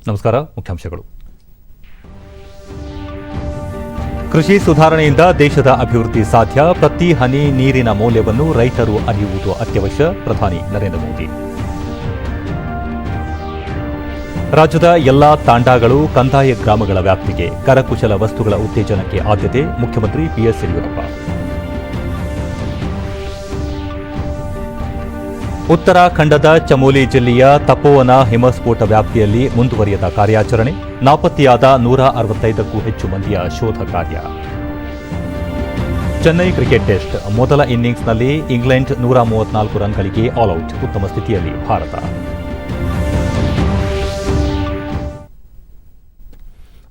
ನಮಸ್ಕಾರ. ಮುಖ್ಯಾಂಶಗಳು. ಕೃಷಿ ಸುಧಾರಣೆಯಿಂದ ದೇಶದ ಅಭಿವೃದ್ಧಿ ಸಾಧ್ಯ. ಪ್ರತಿ ಹನಿ ನೀರಿನ ಮೌಲ್ಯವನ್ನು ರೈತರು ಅರಿಯುವುದು ಅತ್ಯವಶ್ಯ. ಪ್ರಧಾನಿ ನರೇಂದ್ರ ಮೋದಿ. ರಾಜ್ಯದ ಎಲ್ಲಾ ತಾಂಡಾಗಳು ಕಂದಾಯ ಗ್ರಾಮಗಳ ವ್ಯಾಪ್ತಿಗೆ. ಕರಕುಶಲ ವಸ್ತುಗಳ ಉತ್ತೇಜನಕ್ಕೆ ಆದ್ಯತೆ. ಮುಖ್ಯಮಂತ್ರಿ ಬಿಎಸ್ ಯಡಿಯೂರಪ್ಪ. ಉತ್ತರಾಖಂಡದ ಚಮೋಲಿ ಜಿಲ್ಲೆಯ ತಪೋವನ ಹಿಮಸ್ಫೋಟ ವ್ಯಾಪ್ತಿಯಲ್ಲಿ ಮುಂದುವರಿಯದ ಕಾರ್ಯಾಚರಣೆ. ನಾಪತ್ತೆಯಾದ 165ಕ್ಕೂ ಹೆಚ್ಚು ಮಂದಿಯ ಶೋಧ ಕಾರ್ಯ. ಚೆನ್ನೈ ಕ್ರಿಕೆಟ್ ಟೆಸ್ಟ್ ಮೊದಲ ಇನ್ನಿಂಗ್ಸ್ನಲ್ಲಿ ಇಂಗ್ಲೆಂಡ್ 134 ರನ್ಗಳಿಗೆ ಆಲ್ಔಟ್. ಉತ್ತಮ ಸ್ಥಿತಿಯಲ್ಲಿ ಭಾರತ.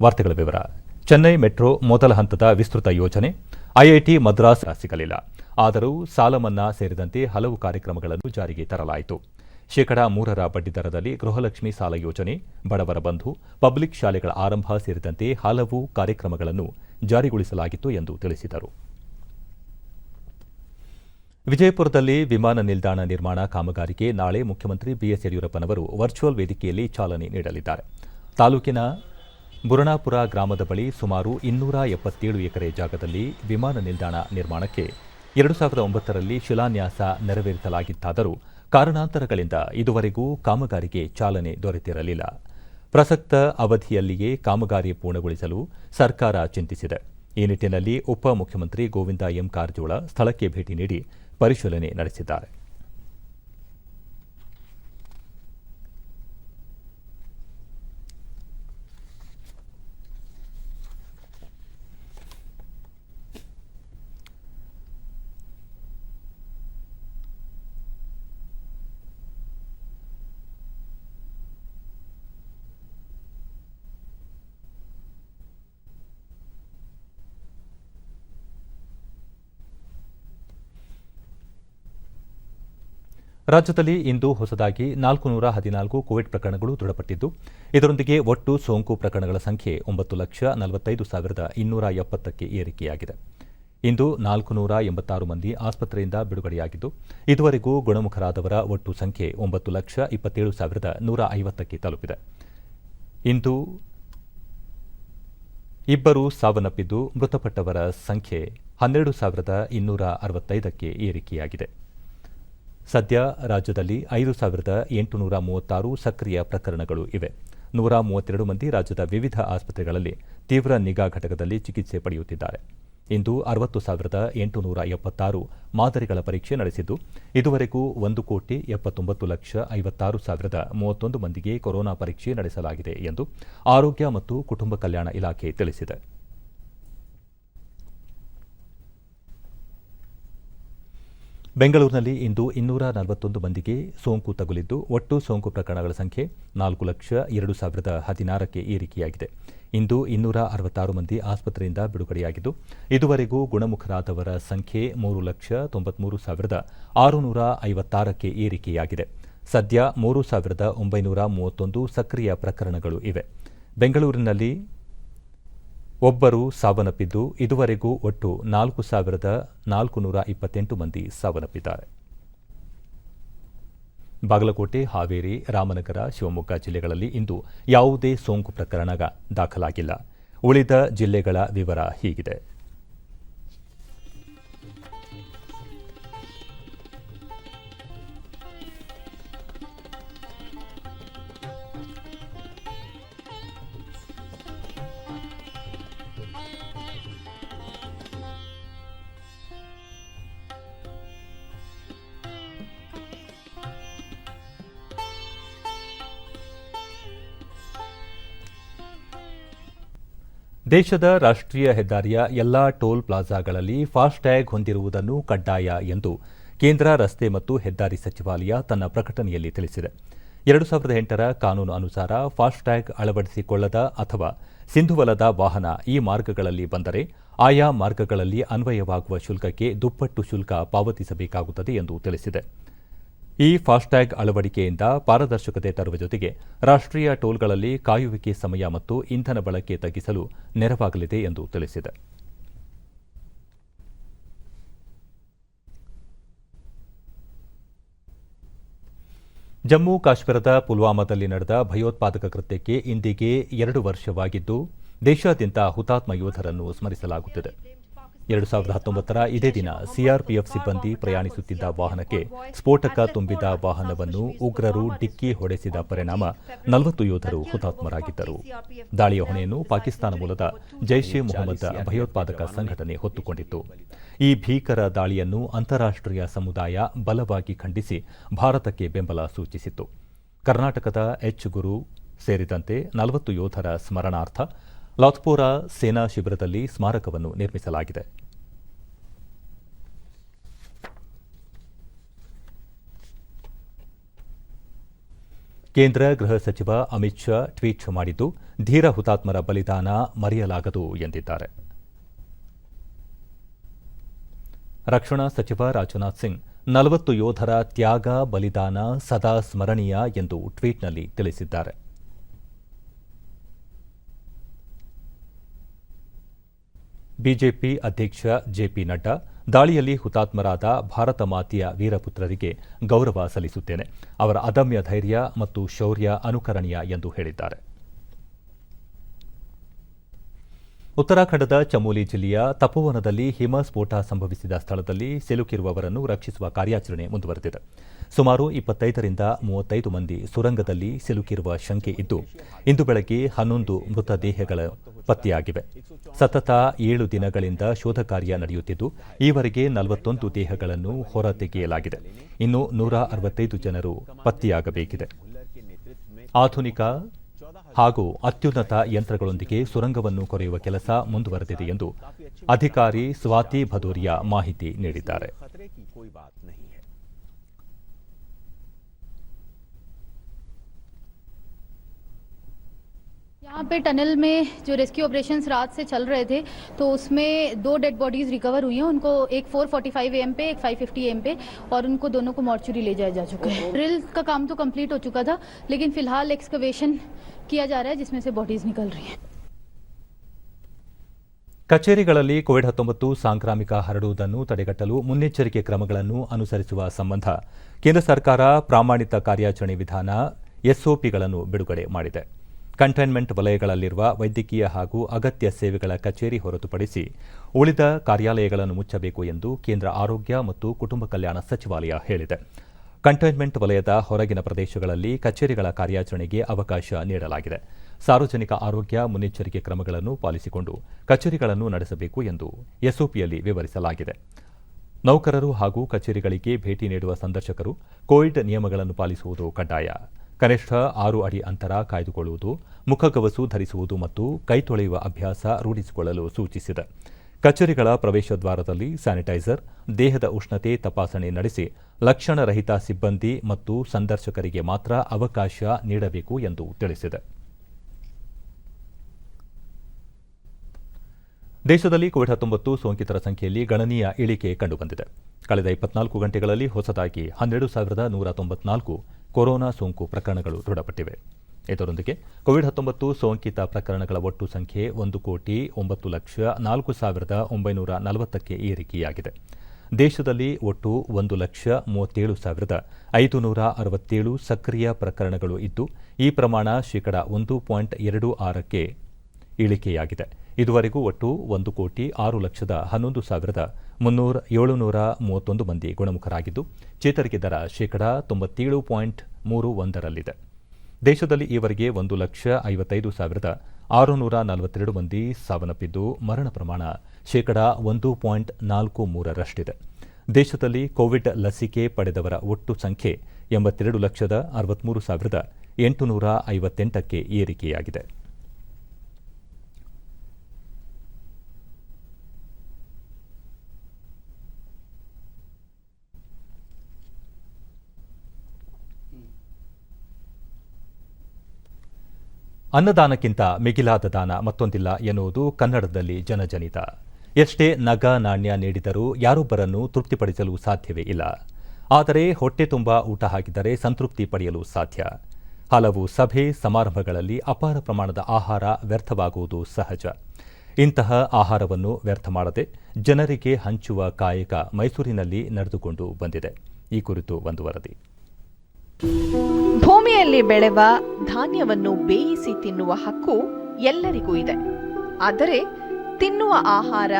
ವಾರ್ತೆಗಳ ವಿವರ. ಚೆನ್ನೈ ಮೆಟ್ರೋ ಮೊದಲ ಹಂತದ ವಿಸ್ತೃತ ಯೋಜನೆ. ಐಐಟಿ ಮದ್ರಾಸ್ ಸಿಗಲಿಲ್ಲ. ಆದರೂ ಸಾಲ ಮನ್ನಾ ಸೇರಿದಂತೆ ಹಲವು ಕಾರ್ಯಕ್ರಮಗಳನ್ನು ಜಾರಿಗೆ ತರಲಾಯಿತು. ಶೇಕಡಾ 3 ಬಡ್ಡಿದರದಲ್ಲಿ ಗೃಹಲಕ್ಷ್ಮಿ ಸಾಲ ಯೋಜನೆ, ಬಡವರ ಬಂಧು, ಪಬ್ಲಿಕ್ ಶಾಲೆಗಳ ಆರಂಭ ಸೇರಿದಂತೆ ಹಲವು ಕಾರ್ಯಕ್ರಮಗಳನ್ನು ಜಾರಿಗೊಳಿಸಲಾಗಿತ್ತು ಎಂದು ತಿಳಿಸಿದರು. ವಿಜಯಪುರದಲ್ಲಿ ವಿಮಾನ ನಿಲ್ದಾಣ ನಿರ್ಮಾಣ ಕಾಮಗಾರಿಗೆ ನಾಳೆ ಮುಖ್ಯಮಂತ್ರಿ ಬಿಎಸ್ ಯಡಿಯೂರಪ್ಪನವರು ವರ್ಚುವಲ್ ವೇದಿಕೆಯಲ್ಲಿ ಚಾಲನೆ ನೀಡಲಿದ್ದಾರೆ. ತಾಲೂಕಿನ ಬುರಣಾಪುರ ಗ್ರಾಮದ ಬಳಿ ಸುಮಾರು 277 ಎಕರೆ ಜಾಗದಲ್ಲಿ ವಿಮಾನ ನಿಲ್ದಾಣ ನಿರ್ಮಾಣಕ್ಕೆ 2009ರಲ್ಲಿ ಶಿಲಾನ್ಯಾಸ ನೆರವೇರಿಸಲಾಗಿತ್ತಾದರೂ ಕಾರಣಾಂತರಗಳಿಂದ ಇದುವರೆಗೂ ಕಾಮಗಾರಿಗೆ ಚಾಲನೆ ದೊರೆತಿರಲಿಲ್ಲ. ಪ್ರಸಕ್ತ ಅವಧಿಯಲ್ಲಿಯೇ ಕಾಮಗಾರಿ ಪೂರ್ಣಗೊಳಿಸಲು ಸರ್ಕಾರ ಚಿಂತಿಸಿದೆ. ಈ ನಿಟ್ಟಿನಲ್ಲಿ ಉಪಮುಖ್ಯಮಂತ್ರಿ ಗೋವಿಂದ ಎಂ ಕಾರಜೋಳ ಸ್ಥಳಕ್ಕೆ ಭೇಟಿ ನೀಡಿ ಪರಿಶೀಲನೆ ನಡೆಸಿದ್ದಾರೆ. ರಾಜ್ಯದಲ್ಲಿ ಇಂದು ಹೊಸದಾಗಿ 414 ಕೋವಿಡ್ ಪ್ರಕರಣಗಳು ದೃಢಪಟ್ಟಿದ್ದು, ಇದರೊಂದಿಗೆ ಒಟ್ಟು ಸೋಂಕು ಪ್ರಕರಣಗಳ ಸಂಖ್ಯೆ 9,45,270ಕ್ಕೆ ಏರಿಕೆಯಾಗಿದೆ. ಇಂದು 486 ಮಂದಿ ಆಸ್ಪತ್ರೆಯಿಂದ ಬಿಡುಗಡೆಯಾಗಿದ್ದು, ಇದುವರೆಗೂ ಗುಣಮುಖರಾದವರ ಒಟ್ಟು ಸಂಖ್ಯೆ 9,27,150ಕ್ಕೆ ತಲುಪಿದೆ. ಇಂದು 2 ಸಾವನ್ನಪ್ಪಿದ್ದು, ಮೃತಪಟ್ಟವರ ಸಂಖ್ಯೆ 12,265ಕ್ಕೆ ಏರಿಕೆಯಾಗಿದೆ. ಸದ್ಯ ರಾಜ್ಯದಲ್ಲಿ 5,836 ಸಕ್ರಿಯ ಪ್ರಕರಣಗಳು ಇವೆ. 132 ಮಂದಿ ರಾಜ್ಯದ ವಿವಿಧ ಆಸ್ಪತ್ರೆಗಳಲ್ಲಿ ತೀವ್ರ ನಿಗಾ ಘಟಕದಲ್ಲಿ ಚಿಕಿತ್ಸೆ ಪಡೆಯುತ್ತಿದ್ದಾರೆ. ಇಂದು 60,876 ಮಾದರಿಗಳ ಪರೀಕ್ಷೆ ನಡೆಸಿದ್ದು, ಇದುವರೆಗೂ 1,79,56,031 ಮಂದಿಗೆ ಕೊರೋನಾ ಪರೀಕ್ಷೆ ನಡೆಸಲಾಗಿದೆ ಎಂದು ಆರೋಗ್ಯ ಮತ್ತು ಕುಟುಂಬ ಕಲ್ಯಾಣ ಇಲಾಖೆ ತಿಳಿಸಿದೆ. ಬೆಂಗಳೂರಿನಲ್ಲಿ ಇಂದು 241 ಮಂದಿಗೆ ಸೋಂಕು ತಗುಲಿದ್ದು, ಒಟ್ಟು ಸೋಂಕು ಪ್ರಕರಣಗಳ ಸಂಖ್ಯೆ 4,02,016ಕ್ಕೆ ಏರಿಕೆಯಾಗಿದೆ. ಇಂದು 266 ಮಂದಿ ಆಸ್ಪತ್ರೆಯಿಂದ ಬಿಡುಗಡೆಯಾಗಿದ್ದು, ಇದುವರೆಗೂ ಗುಣಮುಖರಾದವರ ಸಂಖ್ಯೆ 3,93,656ಕ್ಕೆ ಏರಿಕೆಯಾಗಿದೆ. ಸದ್ಯ 3,931 ಸಕ್ರಿಯ ಪ್ರಕರಣಗಳು ಇವೆ. ಬೆಂಗಳೂರಿನಲ್ಲಿ ಒಬ್ಬರು ಸಾವನ್ನಪ್ಪಿದ್ದು, ಇದುವರೆಗೂ ಒಟ್ಟು 4,428 ಮಂದಿ ಸಾವನ್ನಪ್ಪಿದ್ದಾರೆ. ಬಾಗಲಕೋಟೆ, ಹಾವೇರಿ, ರಾಮನಗರ, ಶಿವಮೊಗ್ಗ ಜಿಲ್ಲೆಗಳಲ್ಲಿ ಇಂದು ಯಾವುದೇ ಸೋಂಕು ಪ್ರಕರಣ ದಾಖಲಾಗಿಲ್ಲ. ಉಳಿದ ಜಿಲ್ಲೆಗಳ ವಿವರ ಹೀಗಿದೆ. ದೇಶದ ರಾಷ್ಟ್ರೀಯ ಹೆದ್ದಾರಿಯ ಎಲ್ಲಾ ಟೋಲ್ ಪ್ಲಾಜಾಗಳಲ್ಲಿ ಫಾಸ್ಟ್ಯಾಗ್ ಹೊಂದಿರುವುದನ್ನು ಕಡ್ಡಾಯ ಎಂದು ಕೇಂದ್ರ ರಸ್ತೆ ಮತ್ತು ಹೆದ್ದಾರಿ ಸಚಿವಾಲಯ ತನ್ನ ಪ್ರಕಟಣೆಯಲ್ಲಿ ತಿಳಿಸಿದೆ. 2008ರ ಕಾನೂನು ಅನುಸಾರ ಫಾಸ್ಟ್ಯಾಗ್ ಅಳವಡಿಸಿಕೊಳ್ಳದ ಅಥವಾ ಸಿಂಧುವಲದ ವಾಹನ ಈ ಮಾರ್ಗಗಳಲ್ಲಿ ಬಂದರೆ ಆಯಾ ಮಾರ್ಗಗಳಲ್ಲಿ ಅನ್ವಯವಾಗುವ ಶುಲ್ಕಕ್ಕೆ ದುಪ್ಪಟ್ಟು ಶುಲ್ಕ ಪಾವತಿಸಬೇಕಾಗುತ್ತದೆ ಎಂದು ತಿಳಿಸಿದೆ. ಈ ಫಾಸ್ಟ್ಯಾಗ್ ಅಳವಡಿಕೆಯಿಂದ ಪಾರದರ್ಶಕತೆ ತರುವ ಜೊತೆಗೆ ರಾಷ್ಟ್ರೀಯ ಟೋಲ್ಗಳಲ್ಲಿ ಕಾಯುವಿಕೆ ಸಮಯ ಮತ್ತು ಇಂಧನ ಬಳಕೆ ತಗ್ಗಿಸಲು ನೆರವಾಗಲಿದೆ ಎಂದು ತಿಳಿಸಿದೆ. ಜಮ್ಮು ಕಾಶ್ಮೀರದ ಪುಲ್ವಾಮಾದಲ್ಲಿ ನಡೆದ ಭಯೋತ್ಪಾದಕ ಕೃತ್ಯಕ್ಕೆ ಇಂದಿಗೆ 2 ವರ್ಷವಾಗಿದ್ದು ದೇಶಾದ್ಯಂತ ಹುತಾತ್ಮ ಯೋಧರನ್ನು ಸ್ಮರಿಸಲಾಗುತ್ತಿದೆ. 2019ರ ಇದೇ ದಿನ ಸಿಆರ್ಪಿಎಫ್ ಸಿಬ್ಬಂದಿ ಪ್ರಯಾಣಿಸುತ್ತಿದ್ದ ವಾಹನಕ್ಕೆ ಸ್ಫೋಟಕ ತುಂಬಿದ ವಾಹನವನ್ನು ಉಗ್ರರು ಡಿಕ್ಕಿ ಹೊಡೆಸಿದ ಪರಿಣಾಮ 40 ಯೋಧರು ಹುತಾತ್ಮರಾಗಿದ್ದರು. ದಾಳಿಯ ಹೊಣೆಯನ್ನು ಪಾಕಿಸ್ತಾನ ಮೂಲದ ಜೈಷ್ ಎ ಮೊಹಮ್ಮದ್ ಭಯೋತ್ಪಾದಕ ಸಂಘಟನೆ ಹೊತ್ತುಕೊಂಡಿತ್ತು. ಈ ಭೀಕರ ದಾಳಿಯನ್ನು ಅಂತಾರಾಷ್ಟೀಯ ಸಮುದಾಯ ಬಲವಾಗಿ ಖಂಡಿಸಿ ಭಾರತಕ್ಕೆ ಬೆಂಬಲ ಸೂಚಿಸಿತ್ತು. ಕರ್ನಾಟಕದ ಎಚ್ ಗುರು ಸೇರಿದಂತೆ 40 ಯೋಧರ ಸ್ಮರಣಾರ್ಥ ಲಾಥ್ಪೋರಾ ಸೇನಾ ಶಿಬಿರದಲ್ಲಿ ಸ್ಮಾರಕವನ್ನು ನಿರ್ಮಿಸಲಾಗಿದೆ. ಕೇಂದ್ರ ಗೃಹ ಸಚಿವ ಅಮಿತ್ ಶಾ ಟ್ವೀಟ್ ಮಾಡಿದ್ದು, ಧೀರ ಹುತಾತ್ಮರ ಬಲಿದಾನ ಮರೆಯಲಾಗದು ಎಂದಿದ್ದಾರೆ. ರಕ್ಷಣಾ ಸಚಿವ ರಾಜನಾಥ್ ಸಿಂಗ್ 40 ಯೋಧರ ತ್ಯಾಗ ಬಲಿದಾನ ಸದಾ ಸ್ಮರಣೀಯ ಎಂದು ಟ್ವೀಟ್ನಲ್ಲಿ ತಿಳಿಸಿದ್ದಾರೆ. ಬಿಜೆಪಿ ಅಧ್ಯಕ್ಷ ಜೆಪಿ ನಡ್ಡಾ ದಾಳಿಯಲ್ಲಿ ಹುತಾತ್ಮರಾದ ಭಾರತ ಮಾತೆಯ ವೀರಪುತ್ರರಿಗೆ ಗೌರವ ಸಲ್ಲಿಸುತ್ತೇನೆ. ಅವರ ಅದಮ್ಯ ಧೈರ್ಯ ಮತ್ತು ಶೌರ್ಯ ಅನುಕರಣೀಯ ಎಂದು ಹೇಳಿದ್ದಾರೆ. ಉತ್ತರಾಖಂಡದ ಚಮೋಲಿ ಜಿಲ್ಲೆಯ ತಪೋವನದಲ್ಲಿ ಹಿಮಸ್ಫೋಟ ಸಂಭವಿಸಿದ ಸ್ಥಳದಲ್ಲಿ ಸಿಲುಕಿರುವವರನ್ನು ರಕ್ಷಿಸುವ ಕಾರ್ಯಾಚರಣೆ ಮುಂದುವರೆದಿದೆ. ಸುಮಾರು 25ರಿಂದ 35 ಮಂದಿ ಸುರಂಗದಲ್ಲಿ ಸಿಲುಕಿರುವ ಶಂಕೆ ಇದ್ದು, ಇಂದು ಬೆಳಗ್ಗೆ 11 ಮೃತದೇಹಗಳು ಪತ್ತೆಯಾಗಿವೆ. ಸತತ 7 ದಿನಗಳಿಂದ ಶೋಧ ಕಾರ್ಯ ನಡೆಯುತ್ತಿದ್ದು, ಈವರೆಗೆ 41 ದೇಹಗಳನ್ನು ಹೊರತೆಗೆಯಲಾಗಿದೆ. ಇನ್ನು 165 ಜನರು ಪತ್ತೆಯಾಗಬೇಕಿದೆ. ಆಧುನಿಕ ಹಾಗೂ ಅತ್ಯುನ್ನತ ಯಂತ್ರಗಳೊಂದಿಗೆ ಸುರಂಗವನ್ನು ಕೊರೆಯುವ ಕೆಲಸ ಮುಂದುವರೆದಿದೆ ಎಂದು ಅಧಿಕಾರಿ ಸ್ವಾತಿ ಭದೋರಿಯಾ ಮಾಹಿತಿ ನೀಡಿದ್ದಾರೆ. यहाँ पे टनल में जो रेस्क्यू ऑपरेशंस रात से चल रहे थे, तो उसमें 2 डेड बॉडीज रिकवर हुई हैं. उनको एक 4:45 AM पे, एक 5:50 AM पे, और उनको दोनों को मॉर्चुरी ले जाया जा चुका है. ड्रिल का काम तो कंप्लीट हो चुका था, लेकिन फिलहाल एक्सकवेशन किया जा रहा है, जिसमें से बॉडीज निकल रही हैं. ಕಚೇರಿಗಳಲ್ಲಿ ಕೋವಿಡ್-19 ಸಾಂಕ್ರಾಮಿಕ ಹರಡುವುದನ್ನು ತಡೆಗಟ್ಟಲು ಮುನ್ನೆಚ್ಚರಿಕೆ ಕ್ರಮಗಳನ್ನು ಅನುಸರಿಸುವ ಸಂಬಂಧ ಕೇಂದ್ರ ಸರ್ಕಾರ ಪ್ರಾಮಾಣಿತ ಕಾರ್ಯಾಚರಣೆ ವಿಧಾನ ಎಸ್ಒಪಿಗಳನ್ನು ಬಿಡುಗಡೆ ಮಾಡಿದೆ. ಕಂಟೈನ್ಮೆಂಟ್ ವಲಯಗಳಲ್ಲಿರುವ ವೈದ್ಯಕೀಯ ಹಾಗೂ ಅಗತ್ಯ ಸೇವೆಗಳ ಕಚೇರಿ ಹೊರತುಪಡಿಸಿ ಉಳಿದ ಕಾರ್ಯಾಲಯಗಳನ್ನು ಮುಚ್ಚಬೇಕು ಎಂದು ಕೇಂದ್ರ ಆರೋಗ್ಯ ಮತ್ತು ಕುಟುಂಬ ಕಲ್ಯಾಣ ಸಚಿವಾಲಯ ಹೇಳಿದೆ. ಕಂಟೈನ್ಮೆಂಟ್ ವಲಯದ ಹೊರಗಿನ ಪ್ರದೇಶಗಳಲ್ಲಿ ಕಚೇರಿಗಳ ಕಾರ್ಯಾಚರಣೆಗೆ ಅವಕಾಶ ನೀಡಲಾಗಿದೆ. ಸಾರ್ವಜನಿಕ ಆರೋಗ್ಯ ಮುನ್ನೆಚ್ಚರಿಕೆ ಕ್ರಮಗಳನ್ನು ಪಾಲಿಸಿಕೊಂಡು ಕಚೇರಿಗಳನ್ನು ನಡೆಸಬೇಕು ಎಂದು ಎಸ್ಒಪಿಯಲ್ಲಿ ವಿವರಿಸಲಾಗಿದೆ. ನೌಕರರು ಹಾಗೂ ಕಚೇರಿಗಳಿಗೆ ಭೇಟಿ ನೀಡುವ ಸಂದರ್ಶಕರು ಕೋವಿಡ್ ನಿಯಮಗಳನ್ನು ಪಾಲಿಸುವುದು ಕಡ್ಡಾಯ. ಕನಿಷ್ಠ 6 ಅಡಿ ಅಂತರ ಕಾಯ್ದುಕೊಳ್ಳುವುದು, ಮುಖಗವಸು ಧರಿಸುವುದು ಮತ್ತು ಕೈ ತೊಳೆಯುವ ಅಭ್ಯಾಸ ರೂಢಿಸಿಕೊಳ್ಳಲು ಸೂಚಿಸಿದೆ. ಕಚೇರಿಗಳ ಪ್ರವೇಶ ದ್ವಾರದಲ್ಲಿ ಸ್ಯಾನಿಟೈಸರ್, ದೇಹದ ಉಷ್ಣತೆ ತಪಾಸಣೆ ನಡೆಸಿ ಲಕ್ಷಣರಹಿತ ಸಿಬ್ಬಂದಿ ಮತ್ತು ಸಂದರ್ಶಕರಿಗೆ ಮಾತ್ರ ಅವಕಾಶ ನೀಡಬೇಕು ಎಂದು ತಿಳಿಸಿದೆ. ದೇಶದಲ್ಲಿ ಕೋವಿಡ್-19 ಸೋಂಕಿತರ ಸಂಖ್ಯೆಯಲ್ಲಿ ಗಣನೀಯ ಇಳಿಕೆ ಕಂಡುಬಂದಿದೆ. ಕಳೆದ 24 ಗಂಟೆಗಳಲ್ಲಿ ಹೊಸದಾಗಿ 12,194 ಕೊರೋನಾ ಸೋಂಕು ಪ್ರಕರಣಗಳು ದೃಢಪಟ್ಟಿವೆ. ಇದರೊಂದಿಗೆ ಕೋವಿಡ್-19 ಸೋಂಕಿತ ಪ್ರಕರಣಗಳ ಒಟ್ಟು ಸಂಖ್ಯೆ 1,04,04,940ಕ್ಕೆ ಏರಿಕೆಯಾಗಿದೆ. ದೇಶದಲ್ಲಿ ಒಟ್ಟು 1,37,567 ಸಕ್ರಿಯ ಪ್ರಕರಣಗಳು ಇದ್ದು, ಈ ಪ್ರಮಾಣ ಶೇಕಡಾ 1.26ಕ್ಕೆ ಇಳಿಕೆಯಾಗಿದೆ. ಇದುವರೆಗೂ ಒಟ್ಟು 1,06,11,731 ಮಂದಿ ಗುಣಮುಖರಾಗಿದ್ದು, ಚೇತರಿಕೆ ದರ ಶೇಕಡಾ 97.31ರಲ್ಲಿದೆ. ದೇಶದಲ್ಲಿ ಈವರೆಗೆ 1,55,642 ಮಂದಿ ಸಾವನ್ನಪ್ಪಿದ್ದು, ಮರಣ ಪ್ರಮಾಣ ಶೇಕಡಾ 1.43ರಷ್ಟಿದೆ. ದೇಶದಲ್ಲಿ ಕೋವಿಡ್ ಲಸಿಕೆ ಪಡೆದವರ ಒಟ್ಟು ಸಂಖ್ಯೆ 82,63,858ಕ್ಕೆ ಏರಿಕೆಯಾಗಿದೆ. ಅನ್ನದಾನಕ್ಕಿಂತ ಮಿಗಿಲಾದ ದಾನ ಮತ್ತೊಂದಿಲ್ಲ ಎನ್ನುವುದು ಕನ್ನಡದಲ್ಲಿ ಜನಜನಿತ. ಎಷ್ಟೇ ನಗ ನಾಣ್ಯ ನೀಡಿದರೂ ಯಾರೊಬ್ಬರನ್ನು ತೃಪ್ತಿಪಡಿಸಲು ಸಾಧ್ಯವೇ ಇಲ್ಲ. ಆದರೆ ಹೊಟ್ಟೆ ತುಂಬ ಊಟ ಹಾಕಿದರೆ ಸಂತೃಪ್ತಿ ಪಡೆಯಲು ಸಾಧ್ಯ. ಹಲವು ಸಭೆ ಸಮಾರಂಭಗಳಲ್ಲಿ ಅಪಾರ ಪ್ರಮಾಣದ ಆಹಾರ ವ್ಯರ್ಥವಾಗುವುದು ಸಹಜ. ಇಂತಹ ಆಹಾರವನ್ನು ವ್ಯರ್ಥ ಮಾಡದೆ ಜನರಿಗೆ ಹಂಚುವ ಕಾಯಕ ಮೈಸೂರಿನಲ್ಲಿ ನಡೆದುಕೊಂಡು ಬಂದಿದೆ. ಈ ಕುರಿತು ಒಂದು ವರದಿ. ಭೂಮಿಯಲ್ಲಿ ಬೆಳೆವ ಧಾನ್ಯವನ್ನು ಬೇಯಿಸಿ ತಿನ್ನುವ ಹಕ್ಕು ಎಲ್ಲರಿಗೂ ಇದೆ. ಆದರೆ ತಿನ್ನುವ ಆಹಾರ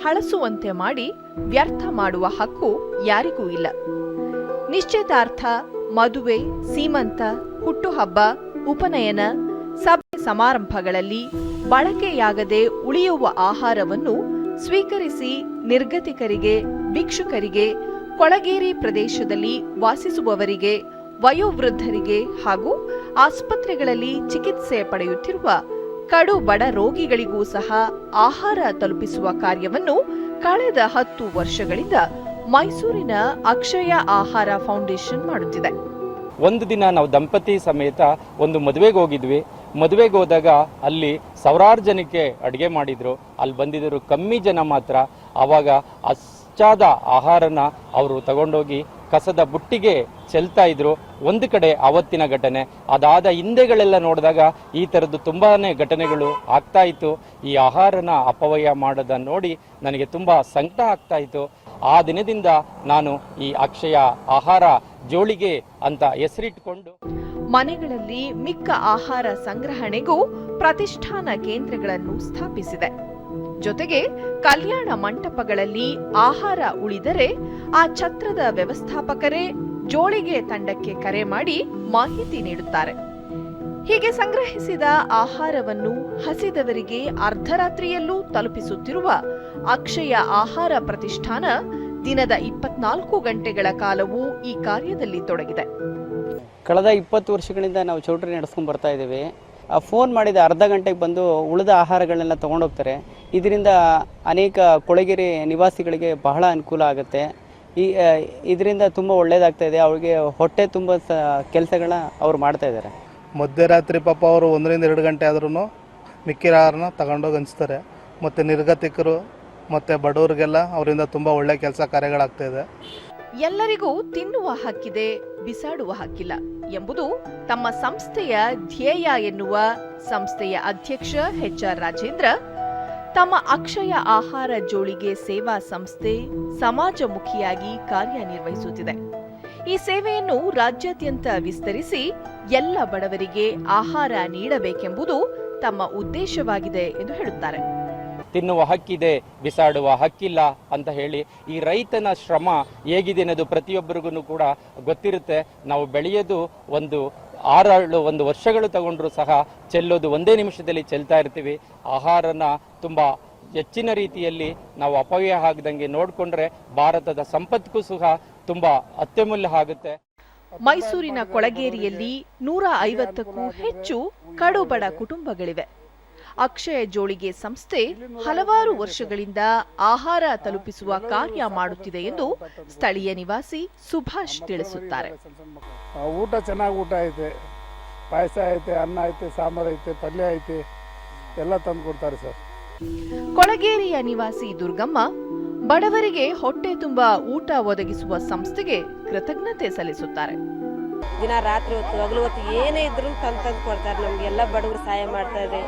ಹಳಸುವಂತೆ ಮಾಡಿ ವ್ಯರ್ಥ ಮಾಡುವ ಹಕ್ಕು ಯಾರಿಗೂ ಇಲ್ಲ. ನಿಶ್ಚಿತಾರ್ಥ, ಮದುವೆ, ಸೀಮಂತ, ಹುಟ್ಟುಹಬ್ಬ, ಉಪನಯನ, ಸಭೆ ಸಮಾರಂಭಗಳಲ್ಲಿ ಬಳಕೆಯಾಗದೆ ಉಳಿಯುವ ಆಹಾರವನ್ನು ಸ್ವೀಕರಿಸಿ ನಿರ್ಗತಿಕರಿಗೆ, ಭಿಕ್ಷುಕರಿಗೆ, ಕೊಳಗೇರಿ ಪ್ರದೇಶದಲ್ಲಿ ವಾಸಿಸುವವರಿಗೆ, ವಯೋವೃದ್ಧರಿಗೆ ಹಾಗೂ ಆಸ್ಪತ್ರೆಗಳಲ್ಲಿ ಚಿಕಿತ್ಸೆ ಪಡೆಯುತ್ತಿರುವ ಕಡು ಬಡ ರೋಗಿಗಳಿಗೂ ಸಹ ಆಹಾರ ತಲುಪಿಸುವ ಕಾರ್ಯವನ್ನು ಕಳೆದ 10 ವರ್ಷಗಳಿಂದ ಮೈಸೂರಿನ ಅಕ್ಷಯ ಆಹಾರ ಫೌಂಡೇಶನ್ ಮಾಡುತ್ತಿದೆ. ಒಂದು ದಿನ ನಾವು ದಂಪತಿ ಸಮೇತ ಒಂದು ಮದುವೆಗೆ ಹೋಗಿದ್ವಿ. ಮದುವೆಗೆ ಹೋದಾಗ ಅಲ್ಲಿ ಸಾವಿರಾರು ಜನಕ್ಕೆ ಅಡುಗೆ ಮಾಡಿದ್ರು. ಅಲ್ಲಿ ಬಂದಿದ್ದರು ಕಮ್ಮಿ ಜನ ಮಾತ್ರ. ಆವಾಗ ಅಷ್ಟಾದ ಆಹಾರನ ಅವರು ತಗೊಂಡೋಗಿ ಕಸದ ಬುಟ್ಟಿಗೆ ಚೆಲ್ತಾ ಇದ್ರು. ಒಂದು ಕಡೆ ಆವತ್ತಿನ ಘಟನೆ. ಅದಾದ ಹಿಂದೆಗಳೆಲ್ಲ ನೋಡಿದಾಗ ಈ ಥರದ್ದು ತುಂಬಾನೇ ಘಟನೆಗಳು ಆಗ್ತಾ ಇತ್ತು. ಈ ಆಹಾರನ ಅಪವ್ಯಯ ಮಾಡೋದ ನೋಡಿ ನನಗೆ ತುಂಬಾ ಸಂಕಟ ಆಗ್ತಾ ಇತ್ತು. ಆ ದಿನದಿಂದ ನಾನು ಈ ಅಕ್ಷಯ ಆಹಾರ ಜೋಳಿಗೆ ಅಂತ ಹೆಸರಿಟ್ಕೊಂಡು ಮನೆಗಳಲ್ಲಿ ಮಿಕ್ಕ ಆಹಾರ ಸಂಗ್ರಹಣೆಗೂ ಪ್ರತಿಷ್ಠಾನ ಕೇಂದ್ರಗಳನ್ನು ಸ್ಥಾಪಿಸಿದೆ. ಜೊತೆಗೆ ಕಲ್ಯಾಣ ಮಂಟಪಗಳಲ್ಲಿ ಆಹಾರ ಉಳಿದರೆ ಆ ಛತ್ರದ ವ್ಯವಸ್ಥಾಪಕರೇ ಜೋಳಿಗೆ ತಂಡಕ್ಕೆ ಕರೆ ಮಾಡಿ ಮಾಹಿತಿ ನೀಡುತ್ತಾರೆ. ಹೀಗೆ ಸಂಗ್ರಹಿಸಿದ ಆಹಾರವನ್ನು ಹಸಿದವರಿಗೆ ಅರ್ಧರಾತ್ರಿಯಲ್ಲೂ ತಲುಪಿಸುತ್ತಿರುವ ಅಕ್ಷಯ ಆಹಾರ ಪ್ರತಿಷ್ಠಾನ ದಿನದ 24 ಗಂಟೆಗಳ ಕಾಲವೂ ಈ ಕಾರ್ಯದಲ್ಲಿ ತೊಡಗಿದೆ. ಕಳೆದ 20 ವರ್ಷಗಳಿಂದ ನಾವು ಚೌಟ್ರಿ ನಡೆಸ್ಕೊಂಡು ಬರ್ತಾ ಇದ್ದೀವಿ. ಫೋನ್ ಮಾಡಿದ ಅರ್ಧ ಗಂಟೆಗೆ ಬಂದು ಉಳಿದ ಆಹಾರಗಳನ್ನೆಲ್ಲ ತೊಗೊಂಡೋಗ್ತಾರೆ. ಇದರಿಂದ ಅನೇಕ ಕೊಳಗೇರಿ ನಿವಾಸಿಗಳಿಗೆ ಬಹಳ ಅನುಕೂಲ ಆಗುತ್ತೆ. ಇದರಿಂದ ತುಂಬ ಒಳ್ಳೆಯದಾಗ್ತಾ ಇದೆ. ಅವ್ರಿಗೆ ಹೊಟ್ಟೆ ತುಂಬ ಕೆಲಸಗಳನ್ನ ಅವ್ರು ಮಾಡ್ತಾ ಇದ್ದಾರೆ. ಮಧ್ಯರಾತ್ರಿ ಪಾಪ ಅವರು 1 ರಿಂದ 2 ಗಂಟೆ ಆದ್ರೂ ಮಿಕ್ಕಿರ ಆಹಾರನ ತಗೊಂಡೋಗಿ ಹಂಚ್ತಾರೆ. ಮತ್ತು ನಿರ್ಗತಿಕರು ಮತ್ತು ಬಡವರಿಗೆಲ್ಲ ಅವರಿಂದ ತುಂಬ ಒಳ್ಳೆ ಕೆಲಸ ಕಾರ್ಯಗಳಾಗ್ತಾ ಇದೆ. ಎಲ್ಲರಿಗೂ ತಿನ್ನುವ ಹಕ್ಕಿದೆ, ಬಿಸಾಡುವ ಹಕ್ಕಿಲ್ಲ ಎಂಬುದು ತಮ್ಮ ಸಂಸ್ಥೆಯ ಧ್ಯೇಯ ಎನ್ನುವ ಸಂಸ್ಥೆಯ ಅಧ್ಯಕ್ಷ HR ರಾಜೇಂದ್ರ ತಮ್ಮ ಅಕ್ಷಯ ಆಹಾರ ಜೋಳಿಗೆ ಸೇವಾ ಸಂಸ್ಥೆ ಸಮಾಜಮುಖಿಯಾಗಿ ಕಾರ್ಯನಿರ್ವಹಿಸುತ್ತಿದೆ. ಈ ಸೇವೆಯನ್ನು ರಾಜ್ಯಾದ್ಯಂತ ವಿಸ್ತರಿಸಿ ಎಲ್ಲ ಬಡವರಿಗೆ ಆಹಾರ ನೀಡಬೇಕೆಂಬುದು ತಮ್ಮ ಉದ್ದೇಶವಾಗಿದೆ ಎಂದು ಹೇಳುತ್ತಾರೆ. ತಿನ್ನುವ ಹಕ್ಕಿದೆ, ಬಿಸಾಡುವ ಹಕ್ಕಿಲ್ಲ ಅಂತ ಹೇಳಿ ಈ ರೈತನ ಶ್ರಮ ಹೇಗಿದೆ ಅನ್ನೋದು ಪ್ರತಿಯೊಬ್ಬರಿಗೂ ಕೂಡ ಗೊತ್ತಿರುತ್ತೆ. ನಾವು ಬೆಳೆಯೋದು ಒಂದು 6 ವರ್ಷಗಳು ತಗೊಂಡ್ರು ಸಹ ಚೆಲ್ಲೋದು 1 ನಿಮಿಷದಲ್ಲಿ ಚೆಲ್ತಾ ಇರ್ತೀವಿ. ಆಹಾರನ ತುಂಬ ಹೆಚ್ಚಿನ ರೀತಿಯಲ್ಲಿ ನಾವು ಅಪವ್ಯಯ ಆಗದಂಗೆ ನೋಡಿಕೊಂಡ್ರೆ ಭಾರತದ ಸಂಪತ್ತಿಗೂ ಸಹ ತುಂಬ ಅತ್ಯಮೂಲ್ಯ ಆಗುತ್ತೆ. ಮೈಸೂರಿನ ಕೊಳಗೇರಿಯಲ್ಲಿ 150ಕ್ಕೂ ಹೆಚ್ಚು ಕಡುಬಡ ಕುಟುಂಬಗಳಿವೆ. ಅಕ್ಷಯ ಜೋಳಿಗೆ ಸಂಸ್ಥೆ ಹಲವಾರು ವರ್ಷಗಳಿಂದ ಆಹಾರ ತಲುಪಿಸುವ ಕಾರ್ಯ ಮಾಡುತ್ತಿದೆ ಎಂದು ಸ್ಥಳೀಯ ನಿವಾಸಿ ಸುಭಾಷ್ ತಿಳಿಸುತ್ತಾರೆ. ಊಟ ಚೆನ್ನಾಗಿ ಊಟ ಐತೆ, ಪಾಯಸ ಐತೆ, ಅನ್ನ ಐತೆ, ಸಾಂಬಾರು ಐತೆ, ಪಲ್ಯ ಐತೆ, ಎಲ್ಲ ತಂದು ಕೊಡ್ತಾರೆ ಸರ್. ಕೊಳಗೇರಿಯ ನಿವಾಸಿ ದುರ್ಗಮ್ಮ ಬಡವರಿಗೆ ಹೊಟ್ಟೆ ತುಂಬಾ ಊಟ ಒದಗಿಸುವ ಸಂಸ್ಥೆಗೆ ಕೃತಜ್ಞತೆ ಸಲ್ಲಿಸುತ್ತಾರೆ. ದಿನ ರಾತ್ರಿ ಹೊತ್ತು ಹಗಲು ಹೊತ್ತು ಏನೇ ಇದ್ರು ತಂದು ಕೊಡ್ತಾರೆ. ನಮಗೆಲ್ಲ ಬಡವರು ಸಹಾಯ ಮಾಡ್ತಾರೆ.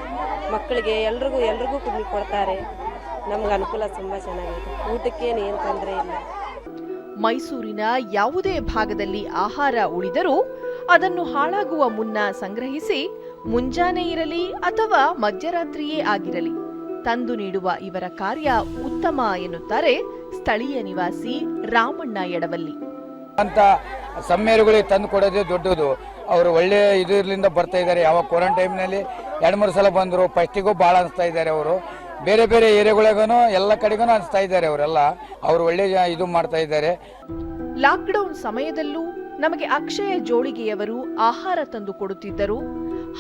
ಮಕ್ಕಳಿಗೆ ಎಲ್ರಿಗೂ ಕೊಡ್ತಾರೆ. ನಮ್ಗೆ ಅನುಕೂಲ ತುಂಬ ಚೆನ್ನಾಗಿದೆ. ಊಟಕ್ಕೇನು ಏನು ತೊಂದರೆ ಇಲ್ಲ. ಮೈಸೂರಿನ ಯಾವುದೇ ಭಾಗದಲ್ಲಿ ಆಹಾರ ಉಳಿದರೂ ಅದನ್ನು ಹಾಳಾಗುವ ಮುನ್ನ ಸಂಗ್ರಹಿಸಿ ಮುಂಜಾನೆ ಇರಲಿ ಅಥವಾ ಮಧ್ಯರಾತ್ರಿಯೇ ಆಗಿರಲಿ ತಂದು ನೀಡುವ ಇವರ ಕಾರ್ಯ ಉತ್ತಮ ಎನ್ನುತ್ತಾರೆ ಸ್ಥಳೀಯ ನಿವಾಸಿ ರಾಮಣ್ಣ ಯಡವಲ್ಲಿ. ಅಂತ ಸಮ್ಮೇರುಗಳಿಗೆ ತಂದು ಕೊಡೋದೇ ದೊಡ್ಡದು. ಅವರು ಒಳ್ಳೆ ಇದರಿಂದ ಬರ್ತಾ ಇದ್ದಾರೆ. ಯಾವ ಕ್ವಾರಂಟೈನ್ನಲ್ಲಿ 2-3 ಸಲ ಬಂದರು. ಫಸ್ಟಿಗೂ ಭಾಳ ಅನಿಸ್ತಾ ಇದ್ದಾರೆ. ಅವರು ಬೇರೆ ಬೇರೆ ಏರಿಯಾಗಳಿಗೂ ಎಲ್ಲ ಕಡೆಗೂ ಅನಿಸ್ತಾ ಇದ್ದಾರೆ. ಅವರೆಲ್ಲ ಅವರು ಒಳ್ಳೆ ಇದು ಮಾಡ್ತಾ ಇದ್ದಾರೆ. ಲಾಕ್ಡೌನ್ ಸಮಯದಲ್ಲೂ ನಮಗೆ ಅಕ್ಷಯ ಜೋಳಿಗೆಯವರು ಆಹಾರ ತಂದು ಕೊಡುತ್ತಿದ್ದರು.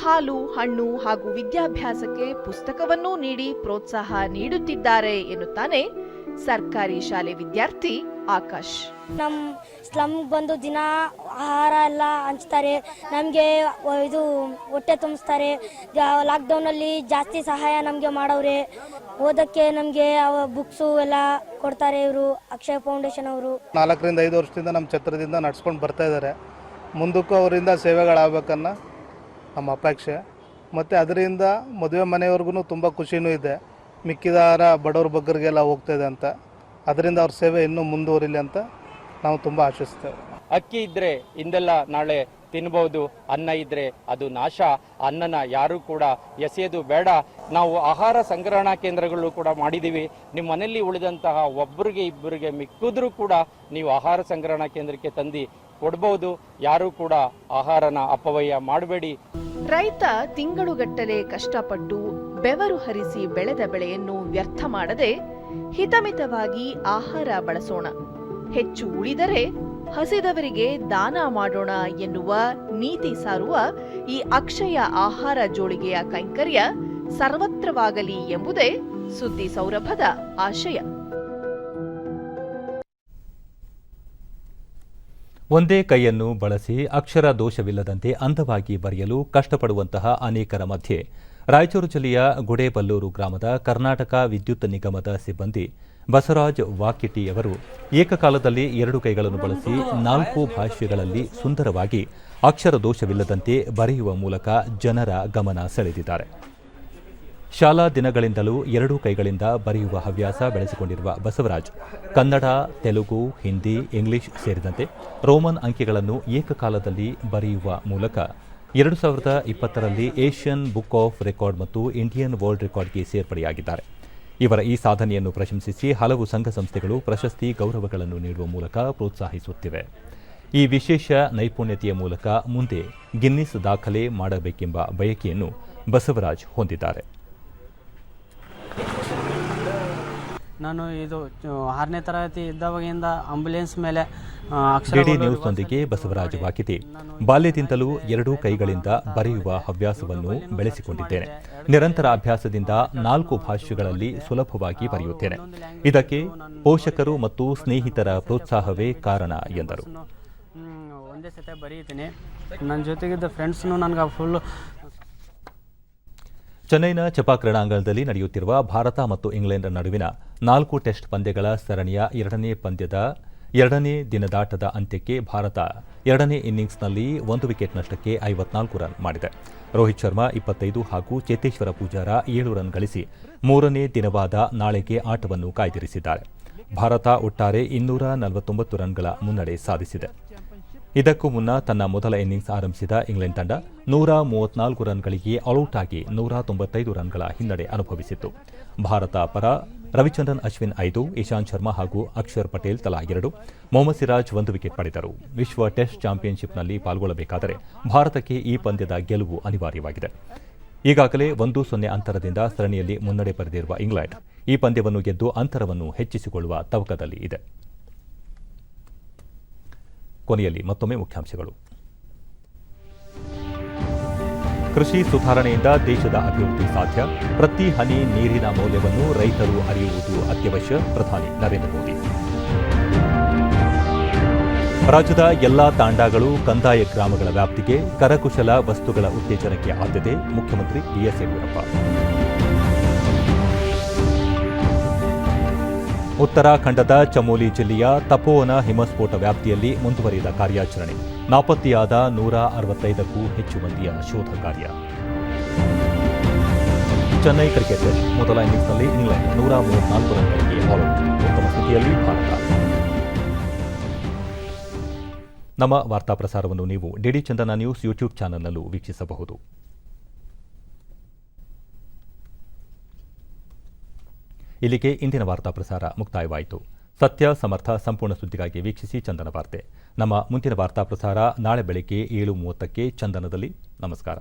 ಹಾಲು, ಹಣ್ಣು ಹಾಗೂ ವಿದ್ಯಾಭ್ಯಾಸಕ್ಕೆ ಪುಸ್ತಕವನ್ನೂ ನೀಡಿ ಪ್ರೋತ್ಸಾಹ ನೀಡುತ್ತಿದ್ದಾರೆ ಎನ್ನುತ್ತಾನೆ ಸರ್ಕಾರಿ ಶಾಲೆ ವಿದ್ಯಾರ್ಥಿ ಆಕಾಶ್. ನಮ್ಮ ಸ್ಲಮ್ಗೆ ಬಂದು ದಿನ ಆಹಾರ ಎಲ್ಲ ಹಂಚ್ತಾರೆ. ನಮಗೆ ಇದು ಹೊಟ್ಟೆ ತುಂಬಿಸ್ತಾರೆ. ಲಾಕ್ಡೌನಲ್ಲಿ ಜಾಸ್ತಿ ಸಹಾಯ ನಮಗೆ ಮಾಡವ್ರೆ. ಓದಕ್ಕೆ ನಮಗೆ ಬುಕ್ಸು ಎಲ್ಲ ಕೊಡ್ತಾರೆ ಇವರು ಅಕ್ಷಯ ಫೌಂಡೇಶನ್ ಅವರು. 4 ರಿಂದ 5 ವರ್ಷದಿಂದ ನಮ್ಮ ಛತ್ರದಿಂದ ನಡ್ಸ್ಕೊಂಡು ಬರ್ತಾ ಇದ್ದಾರೆ. ಮುಂದಕ್ಕೂ ಅವರಿಂದ ಸೇವೆಗಳಾಗಬೇಕನ್ನ ನಮ್ಮ ಅಪೇಕ್ಷೆ. ಮತ್ತು ಅದರಿಂದ ಮದುವೆ ಮನೆಯವ್ರಿಗೂ ತುಂಬ ಖುಷಿನೂ ಇದೆ. ಮಿಕ್ಕಿದ ಆಹಾರ ಬಡವ್ರ ಬಗ್ಗರಿಗೆಲ್ಲ ಹೋಗ್ತಾ ಇದೆ ಅಂತ. ಅದರಿಂದ ಅವ್ರ ಸೇವೆ ಇನ್ನೂ ಮುಂದುವರಿಲಿ ಅಂತ ನಾವು ತುಂಬ ಆಶಿಸ್ತೇವೆ. ಅಕ್ಕಿ ಇದ್ದರೆ ಇಂದೆಲ್ಲ ನಾಳೆ ತಿನ್ಬೋದು. ಅನ್ನ ಇದ್ರೆ ಅದು ನಾಶ. ಅನ್ನನ ಯಾರು ಕೂಡ ಎಸೆಯೋದು ಬೇಡ. ನಾವು ಆಹಾರ ಸಂಗ್ರಹಣಾ ಕೇಂದ್ರಗಳು ಕೂಡ ಮಾಡಿದ್ದೀವಿ. ನಿಮ್ಮ ಮನೆಯಲ್ಲಿ ಉಳಿದಂತಹ ಒಬ್ಬರಿಗೆ ಇಬ್ಬರಿಗೆ ಮಿಕ್ಕಿದ್ರೂ ಕೂಡ ನೀವು ಆಹಾರ ಸಂಗ್ರಹಣಾ ಕೇಂದ್ರಕ್ಕೆ ತಂದು ಕೊಡ್ಬೋದು. ಯಾರು ಕೂಡ ಆಹಾರನ ಅಪವ್ಯಯ ಮಾಡಬೇಡಿ. ರೈತ ತಿಂಗಳುಗಟ್ಟಲೆ ಕಷ್ಟಪಟ್ಟು ಬೆವರು ಹರಿಸಿ ಬೆಳೆದ ಬೆಳೆಯನ್ನು ವ್ಯರ್ಥ ಮಾಡದೆ ಹಿತಮಿತವಾಗಿ ಆಹಾರ ಬಳಸೋಣ. ಹೆಚ್ಚು ಉಳಿದರೆ ಹಸಿದವರಿಗೆ ದಾನ ಮಾಡೋಣ ಎನ್ನುವ ನೀತಿ ಸಾರುವ ಈ ಅಕ್ಷಯ ಆಹಾರ ಜೋಳಿಗೆಯ ಕೈಂಕರ್ಯ ಸರ್ವತ್ರವಾಗಲಿ ಎಂಬುದೇ ಸುದ್ದಿ ಸೌರಭದ ಆಶಯ. ಒಂದೇ ಕೈಯನ್ನು ಬಳಸಿ ಅಕ್ಷರ ದೋಷವಿಲ್ಲದಂತೆ ಅಂದವಾಗಿ ಬರೆಯಲು ಕಷ್ಟಪಡುವಂತಹ ಅನೇಕರ ಮಧ್ಯೆ ರಾಯಚೂರು ಜಿಲ್ಲೆಯ ಗುಡೇಬಲ್ಲೂರು ಗ್ರಾಮದ ಕರ್ನಾಟಕ ವಿದ್ಯುತ್ ನಿಗಮದ ಸಿಬ್ಬಂದಿ ಬಸವರಾಜ್ ವಾಕಿಟಿಯವರು ಏಕಕಾಲದಲ್ಲಿ 2 ಕೈಗಳನ್ನು ಬಳಸಿ 4 ಭಾಷೆಗಳಲ್ಲಿ ಸುಂದರವಾಗಿ ಅಕ್ಷರ ದೋಷವಿಲ್ಲದಂತೆ ಬರೆಯುವ ಮೂಲಕ ಜನರ ಗಮನ ಸೆಳೆದಿದ್ದಾರೆ. ಶಾಲಾ ದಿನಗಳಿಂದಲೂ 2 ಕೈಗಳಿಂದ ಬರೆಯುವ ಹವ್ಯಾಸ ಬೆಳೆಸಿಕೊಂಡಿರುವ ಬಸವರಾಜ್ ಕನ್ನಡ, ತೆಲುಗು, ಹಿಂದಿ, ಇಂಗ್ಲಿಷ್ ಸೇರಿದಂತೆ ರೋಮನ್ ಅಂಕಿಗಳನ್ನು ಏಕಕಾಲದಲ್ಲಿ ಬರೆಯುವ ಮೂಲಕ 2020ರಲ್ಲಿ ಏಷ್ಯನ್ ಬುಕ್ ಆಫ್ ರೆಕಾರ್ಡ್ ಮತ್ತು ಇಂಡಿಯನ್ ವರ್ಲ್ಡ್ ರೆಕಾರ್ಡ್ಗೆ ಸೇರ್ಪಡೆಯಾಗಿದ್ದಾರೆ. ಇವರ ಈ ಸಾಧನೆಯನ್ನು ಪ್ರಶಂಸಿಸಿ ಹಲವು ಸಂಘ ಸಂಸ್ಥೆಗಳು ಪ್ರಶಸ್ತಿ, ಗೌರವಗಳನ್ನು ನೀಡುವ ಮೂಲಕ ಪ್ರೋತ್ಸಾಹಿಸುತ್ತಿವೆ. ಈ ವಿಶೇಷ ನೈಪುಣ್ಯತೆಯ ಮೂಲಕ ಮುಂದೆ ಗಿನ್ನಿಸ್ ದಾಖಲೆ ಮಾಡಬೇಕೆಂಬ ಬಯಕೆಯನ್ನು ಬಸವರಾಜ್ ಹೊಂದಿದ್ದಾರೆ. ನಾನು ಇದು 6ನೇ ತರಗತಿ ಇದ್ದವಾಗಿಂದ ಆಂಬ್ಯುಲೆನ್ಸ್ ಮೇಲೆ ಡಿಡಿ ನ್ಯೂಸ್ನೊಂದಿಗೆ ಬಸವರಾಜ್ ವಾಕಿತಿ ಬಾಲ್ಯದಿಂದಲೂ 2 ಕೈಗಳಿಂದ ಬರೆಯುವ ಹವ್ಯಾಸವನ್ನು ಬೆಳೆಸಿಕೊಂಡಿದ್ದೇನೆ. ನಿರಂತರ ಅಭ್ಯಾಸದಿಂದ 4 ಭಾಷೆಗಳಲ್ಲಿ ಸುಲಭವಾಗಿ ಬರೆಯುತ್ತೇನೆ. ಇದಕ್ಕೆ ಪೋಷಕರು ಮತ್ತು ಸ್ನೇಹಿತರ ಪ್ರೋತ್ಸಾಹವೇ ಕಾರಣ ಎಂದರು. ಒಂದೇ ಸತೆ ಬರೀತೀನಿ. ನನ್ನ ಜೊತೆಗಿದ್ದ ಫ್ರೆಂಡ್ಸ್ನು ನನಗೆ ಫುಲ್. ಚೆನ್ನೈನ ಚಪಾ ಕ್ರೀಡಾಂಗಣದಲ್ಲಿ ನಡೆಯುತ್ತಿರುವ ಭಾರತ ಮತ್ತು ಇಂಗ್ಲೆಂಡ್ ನಡುವಿನ 4 ಟೆಸ್ಟ್ ಪಂದ್ಯಗಳ ಸರಣಿಯ 2ನೇ ದಿನದಾಟದ ಅಂತ್ಯಕ್ಕೆ ಭಾರತ 2ನೇ ಇನ್ನಿಂಗ್ಸ್ನಲ್ಲಿ 1 ವಿಕೆಟ್ ನಷ್ಟಕ್ಕೆ 54 ರನ್ ಮಾಡಿದೆ. ರೋಹಿತ್ ಶರ್ಮಾ 25 ಹಾಗೂ ಚೇತೇಶ್ವರ ಪೂಜಾರ 7 ರನ್ ಗಳಿಸಿ 3ನೇ ದಿನವಾದ ನಾಳೆಗೆ ಆಟವನ್ನು ಕಾಯ್ದಿರಿಸಿದ್ದಾರೆ. ಭಾರತ ಒಟ್ಟಾರೆ 249 ರನ್ಗಳ ಮುನ್ನಡೆ ಸಾಧಿಸಿದೆ. ಇದಕ್ಕೂ ಮುನ್ನ ತನ್ನ ಮೊದಲ ಇನ್ನಿಂಗ್ಸ್ ಆರಂಭಿಸಿದ ಇಂಗ್ಲೆಂಡ್ ತಂಡ 134 ರನ್ಗಳಿಗೆ ಆಲ್ಔಟ್ ಆಗಿ 195 ರನ್ಗಳ ಹಿನ್ನಡೆ ಅನುಭವಿಸಿತ್ತು. ಭಾರತ ಪರ ರವಿಚಂದ್ರನ್ ಅಶ್ವಿನ್ 5, ಇಶಾಂತ್ ಶರ್ಮಾ ಹಾಗೂ ಅಕ್ಷರ್ ಪಟೇಲ್ ತಲಾ 2, ಮೊಹಮ್ಮದ್ ಸಿರಾಜ್ 1 ವಿಕೆಟ್ ಪಡೆದರು. ವಿಶ್ವ ಟೆಸ್ಟ್ ಚಾಂಪಿಯನ್ಶಿಪ್ನಲ್ಲಿ ಪಾಲ್ಗೊಳ್ಳಬೇಕಾದರೆ ಭಾರತಕ್ಕೆ ಈ ಪಂದ್ಯದ ಗೆಲುವು ಅನಿವಾರ್ಯವಾಗಿದೆ. ಈಗಾಗಲೇ 1-0 ಅಂತರದಿಂದ ಸರಣಿಯಲ್ಲಿ ಮುನ್ನಡೆ ಪಡೆದಿರುವ ಇಂಗ್ಲೆಂಡ್ ಈ ಪಂದ್ಯವನ್ನು ಗೆದ್ದು ಅಂತರವನ್ನು ಹೆಚ್ಚಿಸಿಕೊಳ್ಳುವ ತವಕದಲ್ಲಿ ಇದೆ. ಕೊನೆಯಲ್ಲಿ ಮತ್ತೊಮ್ಮೆ ಮುಖ್ಯಾಂಶಗಳು. ಕೃಷಿ ಸುಧಾರಣೆಯಿಂದ ದೇಶದ ಅಭಿವೃದ್ಧಿ ಸಾಧ್ಯ. ಪ್ರತಿ ಹನಿ ನೀರಿನ ಮೌಲ್ಯವನ್ನು ರೈತರು ಅರಿಯುವುದು ಅತ್ಯವಶ್ಯ. ಪ್ರಧಾನಿ ನರೇಂದ್ರ ಮೋದಿ. ರಾಜ್ಯದ ಎಲ್ಲಾ ತಾಂಡಾಗಳು ಕಂದಾಯ ಗ್ರಾಮಗಳ ವ್ಯಾಪ್ತಿಗೆ. ಕರಕುಶಲ ವಸ್ತುಗಳ ಉತ್ತೇಜನಕ್ಕೆ ಆದ್ಯತೆ. ಮುಖ್ಯಮಂತ್ರಿ ಬಿಎಸ್ ಯಡಿಯೂರಪ್ಪ. ಉತ್ತರಾಖಂಡದ ಚಮೋಲಿ ಜಿಲ್ಲೆಯ ತಪೋವನ ಹಿಮಸ್ಫೋಟ ವ್ಯಾಪ್ತಿಯಲ್ಲಿ ಮುಂದುವರಿದ ಕಾರ್ಯಾಚರಣೆ. ನಾಪತ್ತೆಯಾದ 165ಕ್ಕೂ ಹೆಚ್ಚು ಮಂದಿಯ ಶೋಧ ಕಾರ್ಯ. ಚೆನ್ನೈ ಕ್ರಿಕೆಟ್ ಟೆಸ್ಟ್ ಮೊದಲ ಇನ್ನಿಂಗ್ಸ್ನಲ್ಲಿ ಇಂಗ್ಲೆಂಡ್ 134 ರನ್ಗಳಿಗೆ ಆಲ್ಔಟ್. ಉತ್ತಮ ಸ್ಥಿತಿಯಲ್ಲಿ ಭಾರತ. ನಮ್ಮ ವಾರ್ತಾ ಪ್ರಸಾರವನ್ನು ನೀವು ಡಿಡಿ ಚಂದನ ನ್ಯೂಸ್ ಯೂಟ್ಯೂಬ್ ಚಾನೆಲ್ನಲ್ಲೂ ವೀಕ್ಷಿಸಬಹುದು. ಇಲ್ಲಿಗೆ ಇಂದಿನ ವಾರ್ತಾ ಪ್ರಸಾರ ಮುಕ್ತಾಯವಾಯಿತು. ಸತ್ಯ, ಸಮರ್ಥ, ಸಂಪೂರ್ಣ ಸುದ್ದಿಗಾಗಿ ವೀಕ್ಷಿಸಿ ಚಂದನ ವಾರ್ತೆ. ನಮ್ಮ ಮುಂದಿನ ವಾರ್ತಾ ಪ್ರಸಾರ ನಾಳೆ ಬೆಳಗ್ಗೆ 7:30ಕ್ಕೆ ಚಂದನದಲ್ಲಿ. ನಮಸ್ಕಾರ.